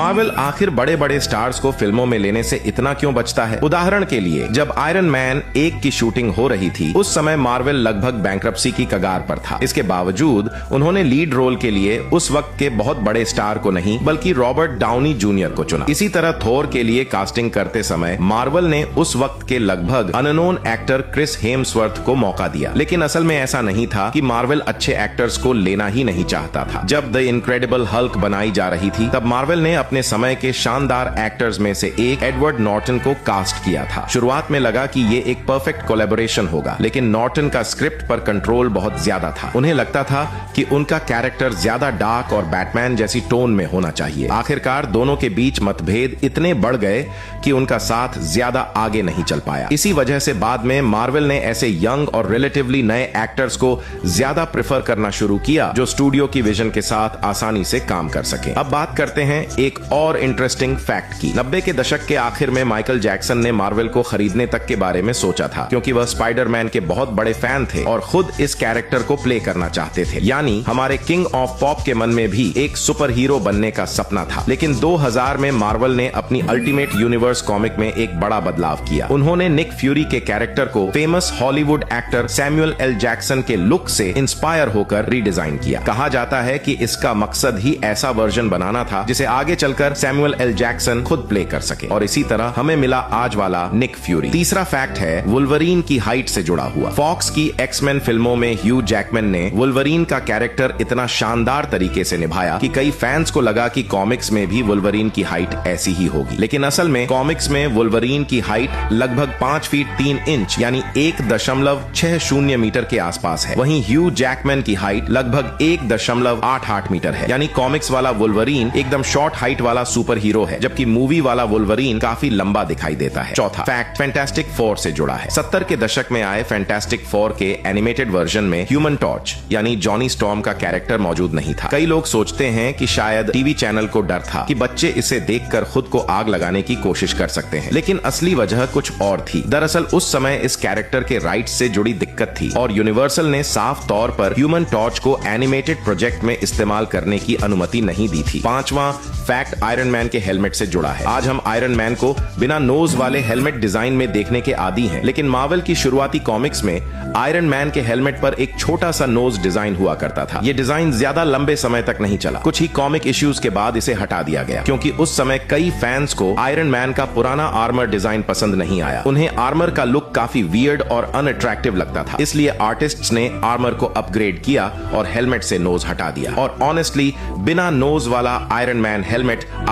Marvel आखिर बड़े बड़े स्टार्स को फिल्मों में लेने से इतना क्यों बचता है? उदाहरण के लिए जब आयरन मैन 1 की शूटिंग हो रही थी, उस समय मार्वल लगभग बैंक्रप्सी की कगार पर था। इसके बावजूद उन्होंने लीड रोल के लिए उस वक्त के बहुत बड़े स्टार को नहीं बल्कि रॉबर्ट डाउनी जूनियर को चुना। इसी तरह थोर के लिए कास्टिंग करते समय मार्वल ने उस वक्त के लगभग अननोन एक्टर क्रिस हेम्सवर्थ को मौका दिया। लेकिन असल में ऐसा नहीं था कि मार्वल अच्छे एक्टर्स को लेना ही नहीं चाहता था। जब द इनक्रेडिबल हल्क बनाई जा रही थी, तब मार्वल ने अपने समय के शानदार एक्टर्स में से एक एडवर्ड नॉर्टन को कास्ट किया था। शुरुआत में लगा कि ये एक परफेक्ट कोलैबोरेशन होगा, लेकिन नॉर्टन का स्क्रिप्ट पर कंट्रोल बहुत ज्यादा था। उन्हें लगता था कि उनका कैरेक्टर ज्यादा डार्क और बैटमैन जैसी टोन में होना चाहिए। आखिरकार दोनों के बीच मतभेद इतने बढ़ गए कि उनका साथ ज्यादा आगे नहीं चल पाया। इसी वजह से बाद में मार्वल ने ऐसे यंग और रिलेटिवली नए एक्टर्स को ज्यादा प्रेफर करना शुरू किया जो स्टूडियो की विजन के साथ आसानी से काम कर सके। अब बात करते हैं एक और इंटरेस्टिंग फैक्ट की। 90 के दशक के आखिर में माइकल जैक्सन ने मार्वल को खरीदने तक के बारे में सोचा था, क्योंकि वह स्पाइडरमैन के बहुत बड़े फैन थे और खुद इस कैरेक्टर को प्ले करना चाहते थे। यानी हमारे किंग ऑफ पॉप के मन में भी एक सुपर हीरो बनने का सपना था। लेकिन 2000 में मार्वल ने अपनी अल्टीमेट यूनिवर्स कॉमिक में एक बड़ा बदलाव किया। उन्होंने निक फ्यूरी के कैरेक्टर को famous Hollywood actor Samuel L Jackson के लुक से इंस्पायर होकर रीडिजाइन किया। कहा जाता है कि इसका मकसद ही ऐसा वर्जन बनाना था जिसे आगे चलकर सैमुअल एल जैक्सन खुद प्ले कर सके, और इसी तरह हमें मिला आज वाला निक फ्यूरी। तीसरा फैक्ट है वुल्वरीन की हाइट से जुड़ा हुआ। फॉक्स की एक्समैन फिल्मों में ह्यू जैकमैन ने वुल्वरीन का कैरेक्टर इतना शानदार तरीके से निभाया कि कई फैंस को लगा कि कॉमिक्स में भी वुल्वरीन की हाइट ऐसी ही होगी। लेकिन असल में कॉमिक्स में वुल्वरीन की हाइट लगभग 5 फीट 3 इंच यानी 1.60 मीटर के आसपास है। वहीं ह्यू जैकमैन की हाइट लगभग 1.88 मीटर है। यानी कॉमिक्स वाला वुल्वरीन एकदम शॉर्ट हाइट वाला सुपर हीरो है, जबकि मूवी वाला वुल्वरीन काफी लंबा दिखाई देता है। चौथा फैक्ट फैंटास्टिक फोर से जुड़ा है। 70 के दशक में आए फैंटास्टिक फोर के एनिमेटेड वर्जन में ह्यूमन टॉर्च यानी जॉनी स्टॉर्म का कैरेक्टर मौजूद नहीं था। कई लोग सोचते हैं कि शायद टीवी चैनल को डर था कि बच्चे इसे देखकर खुद को आग लगाने की कोशिश कर सकते हैं, लेकिन असली वजह कुछ और थी। दरअसल उस समय इस कैरेक्टर के राइट्स से जुड़ी दिक्कत थी और यूनिवर्सल ने साफ तौर पर ह्यूमन टॉर्च को एनिमेटेड प्रोजेक्ट में इस्तेमाल करने की अनुमति नहीं दी थी। पांचवा फैक्ट आयरन मैन के हेलमेट से जुड़ा है। आज हम आयरन मैन को बिना नोज वाले हेलमेट डिजाइन में देखने के आदी हैं, लेकिन मार्वल की शुरुआती कॉमिक्स में आयरन मैन के हेलमेट पर एक छोटा सा नोज डिजाइन हुआ करता था। ये डिजाइन ज्यादा लंबे समय तक नहीं चला। कुछ ही कॉमिक इश्यूज के बाद इसे हटा दिया गया, क्योंकि उस समय कई फैंस को आयरन मैन का पुराना आर्मर डिजाइन पसंद नहीं आया। उन्हें आर्मर का लुक काफी वियर्ड और अनअट्रैक्टिव लगता था। इसलिए आर्टिस्ट्स ने आर्मर को अपग्रेड किया और हेलमेट से नोज हटा दिया। और ऑनेस्टली बिना नोज वाला आयरन मैन हेलमेट आज